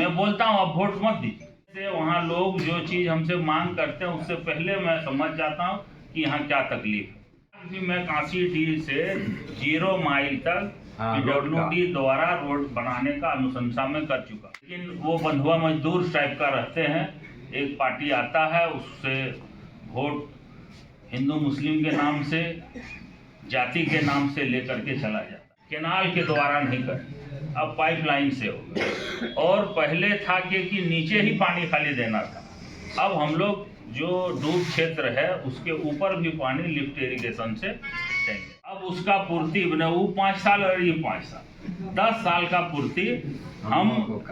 मैं बोलता हूँ आप वोट मत दीजिए। वहाँ लोग जो चीज़ हमसे मांग करते हैं उससे पहले मैं समझ जाता हूँ कि यहाँ क्या तकलीफ है। भी मैं काशी डील से 0 माइल तक PWD द्वारा रोड बनाने का अनुशंसा में कर चुका, लेकिन वो बंधुआ मजदूर टाइप का रहते हैं। एक पार्टी आता है, उससे वोट हिंदू मुस्लिम के नाम से, जाति के नाम से लेकर के चला जाता। केनाल के द्वारा नहीं कर, अब पाइपलाइन से होगा। और पहले था कि नीचे ही पानी खाली देना था। अब हम लोग जो डूब क्षेत्र है उसके ऊपर भी पानी लिफ्ट इरिगेशन से देंगे। अब उसका पूर्ति वो 5 साल और ये 5 साल 10 साल का पूर्ति हम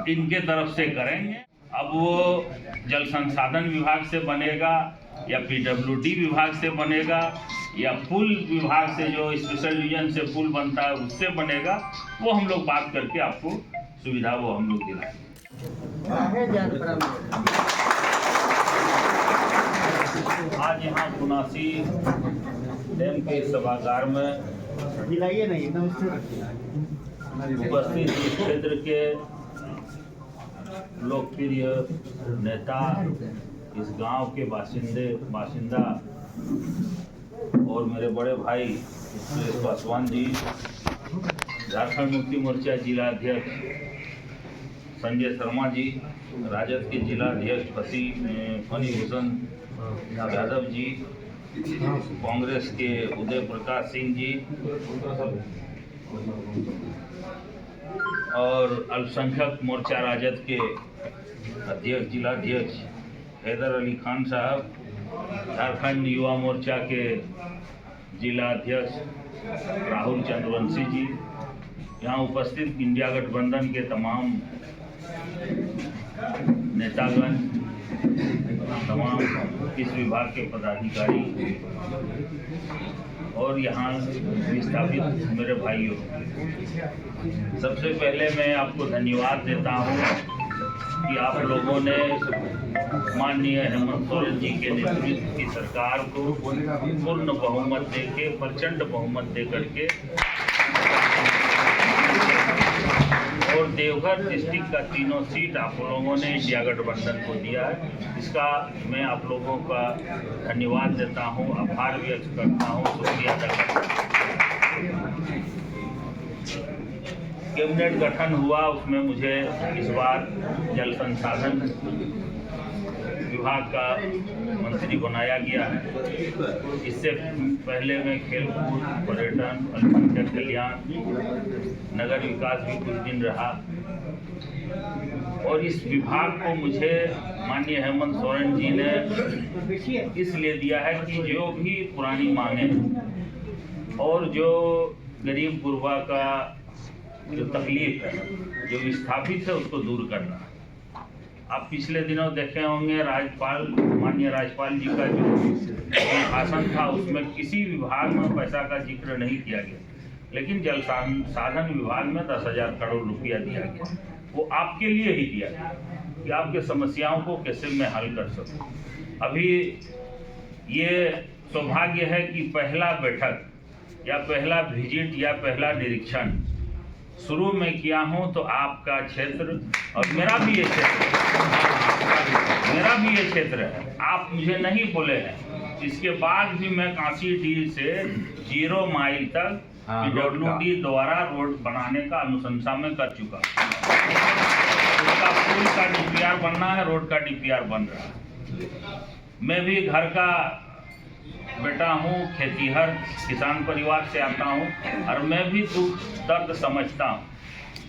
इनके तरफ से करेंगे। अब वो जल संसाधन विभाग से बनेगा या PWD विभाग से बनेगा या पुल विभाग से, जो स्पेशल डिवीजन से पुल बनता है उससे बनेगा, वो हम लोग बात करके आपको सुविधा वो हम लोग दिलाएंगे। आज यहाँ पुनासी डैम के सभागार में उपस्थित इस क्षेत्र के लोकप्रिय नेता, इस गांव के बाशिंदा और मेरे बड़े भाई सुरेश पासवान जी, झारखंड मुक्ति मोर्चा जिला अध्यक्ष संजय शर्मा जी, राजद के जिला अध्यक्ष फनी भूषण यादव जी, कांग्रेस के उदय प्रकाश सिंह जी और अल्पसंख्यक मोर्चा राजद के अध्यक्ष जिला अध्यक्ष हैदर अली खान साहब, झारखंड युवा मोर्चा के जिला अध्यक्ष राहुल चंद्रवंशी जी, यहाँ उपस्थित इंडिया गठबंधन के तमाम नेतागण, तमाम इस विभाग के पदाधिकारी और यहाँ विस्थापित मेरे भाइयों, सबसे पहले मैं आपको धन्यवाद देता हूँ कि आप लोगों ने माननीय हेमंत सोरेन जी के नेतृत्व की सरकार को पूर्ण बहुमत देके, प्रचंड बहुमत दे करके और देवघर डिस्ट्रिक्ट का 3 सीट आप लोगों ने इंडिया गठबंधन को दिया है। इसका मैं आप लोगों का धन्यवाद देता हूं, आभार व्यक्त करता हूं, शुक्रिया अदा करता हूं। कैबिनेट गठन हुआ, उसमें मुझे इस बार जल संसाधन विभाग का मंत्री बनाया गया है। इससे पहले मैं खेलकूद, पर्यटन, अल्पसंख्यक कल्याण, नगर विकास भी कुछ दिन रहा। और इस विभाग को मुझे माननीय हेमंत सोरेन जी ने इसलिए दिया है कि जो भी पुरानी मांगे और जो गरीब गुरबा का जो तकलीफ है, जो विस्थापित है, उसको दूर करना। आप पिछले दिनों देखे होंगे माननीय राज्यपाल जी का जो भाषण था, उसमें किसी विभाग में पैसा का जिक्र नहीं किया गया, लेकिन जल संसाधन विभाग में 10,000 करोड़ रुपया दिया गया। वो आपके लिए ही दिया गया कि आपके समस्याओं को कैसे मैं हल कर सकूं। अभी ये सौभाग्य है कि पहला बैठक या पहला विजिट या पहला निरीक्षण शुरू में किया हूं, तो आपका क्षेत्र और मेरा भी ये क्षेत्र है। आप मुझे नहीं बोले हैं, इसके बाद भी मैं काशी डील से 0 माइल तक PWD द्वारा रोड बनाने का अनुशंसा में कर चुका। उसका पुल का DPR बनना है, रोड का DPR बन रहा है। मैं भी घर का बेटा हूँ, खेतीहर किसान परिवार से आता हूँ और मैं भी दुख दर्द समझता हूँ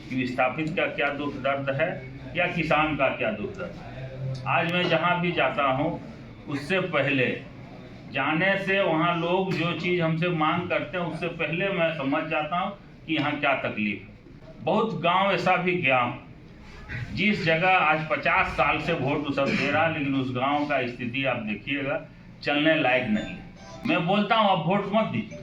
कि विस्थापित का क्या दुख दर्द है या किसान का क्या दुख दर्द है। आज मैं जहाँ भी जाता हूँ, उससे पहले जाने से वहाँ लोग जो चीज़ हमसे मांग करते हैं उससे पहले मैं समझ जाता हूँ कि यहाँ क्या तकलीफ है। बहुत गांव ऐसा भी गया हूँ जिस जगह आज 50 साल से वोट सब दे रहा, लेकिन उस गांव का स्थिति आप देखिएगा, चलने लायक नहीं है। मैं बोलता हूँ आप वोट मत दीजिए,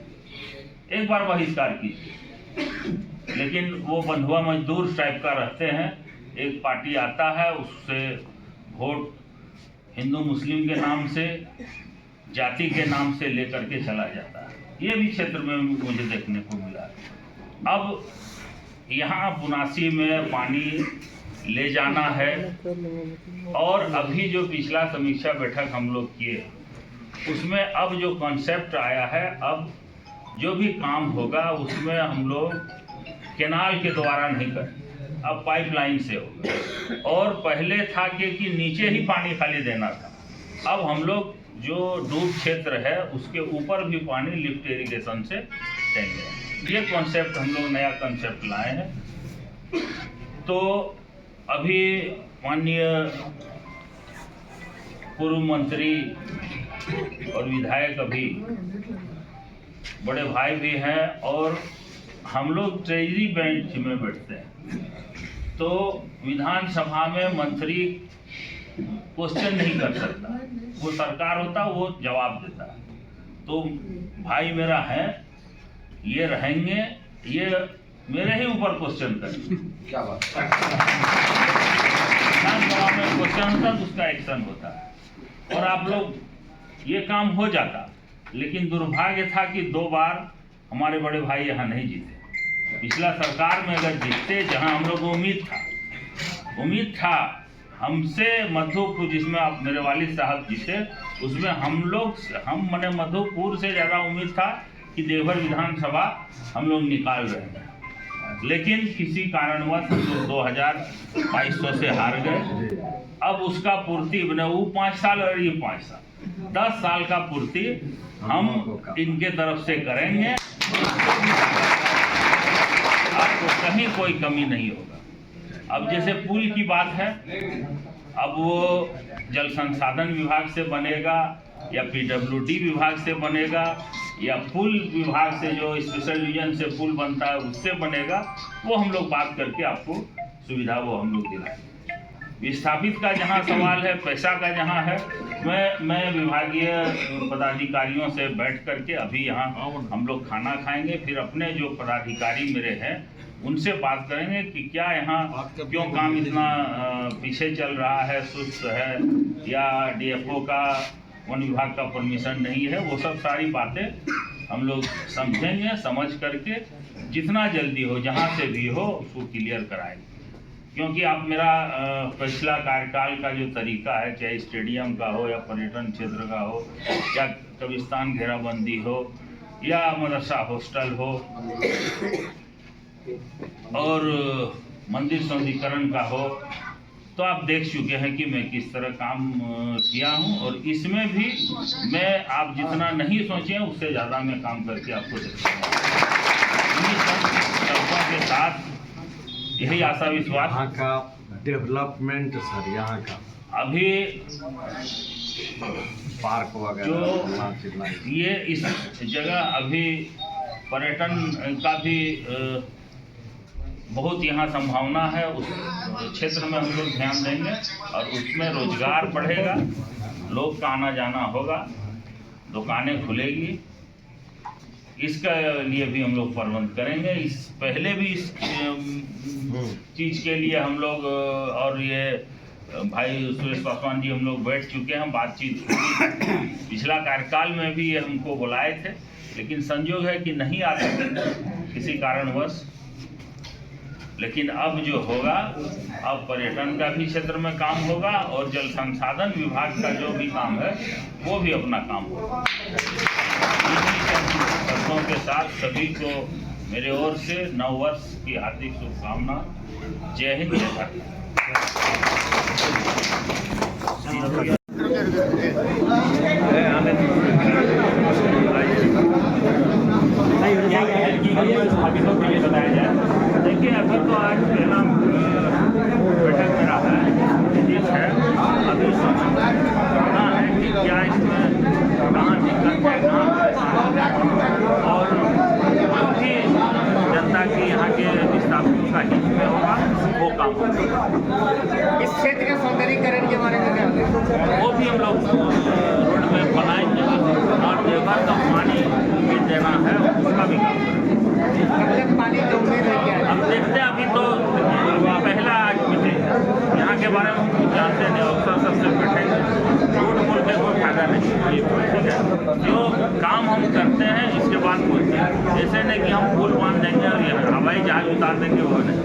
एक बार बहिष्कार कीजिए, लेकिन वो बंधुआ मजदूर टाइप का रहते हैं। एक पार्टी आता है, उससे वोट हिंदू मुस्लिम के नाम से, जाति के नाम से लेकर के चला जाता है। ये भी क्षेत्र में मुझे देखने को मिला। अब यहाँ पुनासी में पानी ले जाना है। और अभी जो पिछला समीक्षा बैठक हम लोग किए उसमें अब जो कॉन्सेप्ट आया है, अब जो भी काम होगा उसमें हम लोग केनाल के द्वारा नहीं करें, अब पाइपलाइन से होगा। और पहले था कि नीचे ही पानी खाली देना था, अब हम लोग जो डूब क्षेत्र है उसके ऊपर भी पानी लिफ्ट इरिगेशन से देंगे। ये कॉन्सेप्ट हम लोग नया कॉन्सेप्ट लाए हैं। तो अभी माननीय पूर्व मंत्री और विधायक अभी बड़े भाई भी हैं, और हम लोग ट्रेजरी बेंच में बैठते हैं, तो विधानसभा में मंत्री क्वेश्चन नहीं कर सकता, वो सरकार होता वो जवाब देता। तो भाई मेरा है, ये रहेंगे, ये मेरे ही ऊपर क्वेश्चन करेंगे। क्या बात, विधानसभा में क्वेश्चन होता तो उसका एक्शन होता और आप लोग ये काम हो जाता। लेकिन दुर्भाग्य था कि 2 बार हमारे बड़े भाई यहाँ नहीं जीते। पिछला सरकार में अगर जीतते, जहाँ हम लोग को उम्मीद था हमसे मधुपुर, जिसमें आप मेरे वालिद साहब जीते, उसमें हम मने मधुपुर से ज़्यादा उम्मीद था कि देवघर विधानसभा हम लोग निकाल रहे हैं। लेकिन किसी कारणवश हम लोग 2200 से हार गए। अब उसका पूर्ति बने, वो 5 साल और ये 5 साल, 10 साल का पूर्ति हम इनके तरफ से करेंगे। आपको कहीं कोई कमी नहीं होगा। अब जैसे पुल की बात है, अब वो जल संसाधन विभाग से बनेगा या PWD विभाग से बनेगा या पुल विभाग से, जो स्पेशल डिवीजन से पुल बनता है उससे बनेगा, वो हम लोग बात करके आपको सुविधा वो हम लोग दिलाएंगे। विस्थापित का जहाँ सवाल है, पैसा का जहाँ है, मैं विभागीय पदाधिकारियों से बैठ करके अभी यहाँ हम लोग खाना खाएंगे, फिर अपने जो पदाधिकारी मेरे हैं उनसे बात करेंगे कि क्या यहाँ क्यों काम इतना पीछे चल रहा है, सुस्त है, या DFO का, वन विभाग का परमिशन नहीं है। वो सब सारी बातें हम लोग समझेंगे, समझ करके जितना जल्दी हो, जहाँ से भी हो, उसको क्लियर कराएंगे। क्योंकि आप मेरा पिछला कार्यकाल का जो तरीका है, चाहे स्टेडियम का हो या पर्यटन क्षेत्र का हो या कब्रिस्तान घेराबंदी हो या मदरसा हॉस्टल हो और मंदिर सौंदर्यीकरण का हो, तो आप देख चुके हैं कि मैं किस तरह काम किया हूं। और इसमें भी मैं, आप जितना नहीं सोचे उससे ज़्यादा मैं काम करके आपको दिखाऊंगा। के साथ यही आशा विश्वास। यहाँ का डेवलपमेंट सर, यहाँ का अभी पार्क वगैरह जो ये इस जगह अभी पर्यटन का भी बहुत यहाँ संभावना है। उस क्षेत्र में हम लोग ध्यान देंगे और उसमें रोजगार बढ़ेगा, लोग का आना जाना होगा, दुकानें खुलेगी, इसका लिए भी हम लोग प्रबंध करेंगे। इस पहले भी इस चीज़ के लिए हम लोग और ये भाई सुरेश पासवान जी हम लोग बैठ चुके हैं, बातचीत हुई। पिछला कार्यकाल में भी ये हमको बुलाए थे, लेकिन संयोग है कि नहीं आ सके किसी कारणवश। लेकिन अब जो होगा, अब पर्यटन का भी क्षेत्र में काम होगा और जल संसाधन विभाग का जो भी काम है वो भी अपना काम होगा। शर्तों के साथ सभी को मेरे ओर से नव वर्ष की हार्दिक शुभकामना। जय हिंद, जय भारत। बताया जाए, देखिए अभी तो आज पहला बैठक मेरा है, ठीक है। अभी सोचना है कि क्या इसमें कहाँ दिक्कत है, कहाँ और भी जनता की यहाँ के विस्थापितों का हित में होगा वो काम होगा। इस क्षेत्र के सौंदर्यीकरण के बारे में क्या, वो भी हम लोग रोड में बनाएंगे और देवघर का पानी भी देना है, उसका भी काम करेंगे। पानी की उम्मीद है क्या? अब देखते हैं, अभी तो पहला आज मीटिंग, यहाँ के बारे में हम कुछ जानते नहीं, अफसर सबसे बैठेंगे, झूठ बोल के कोई फायदा नहीं, ठीक है। जो काम हम करते हैं इसके बाद बोलते हैं, ऐसे नहीं कि हम पुल बांध देंगे और हवाई जहाज उतार देंगे, वो नहीं,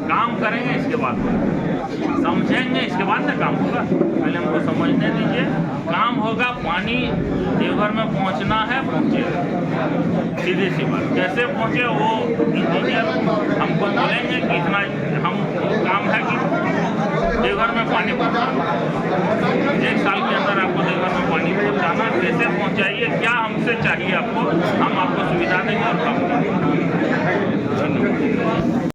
काम करेंगे इसके बाद बोलेंगे। समझेंगे इसके बाद ना काम होगा, पहले हमको समझने दीजिए। काम होगा, पानी देवघर में पहुंचना है, पहुंचेगा, सीधी सी बात। कैसे पहुंचे वो इंजीनियर हमको बोलेंगे कि इतना हम काम है कि देवघर में पानी पहुंचाना, 1 साल के अंदर आपको देवघर में पानी पहुंचाना। कैसे पहुंचाइए, क्या हमसे चाहिए आपको, हम आपको सुविधा देंगे और काम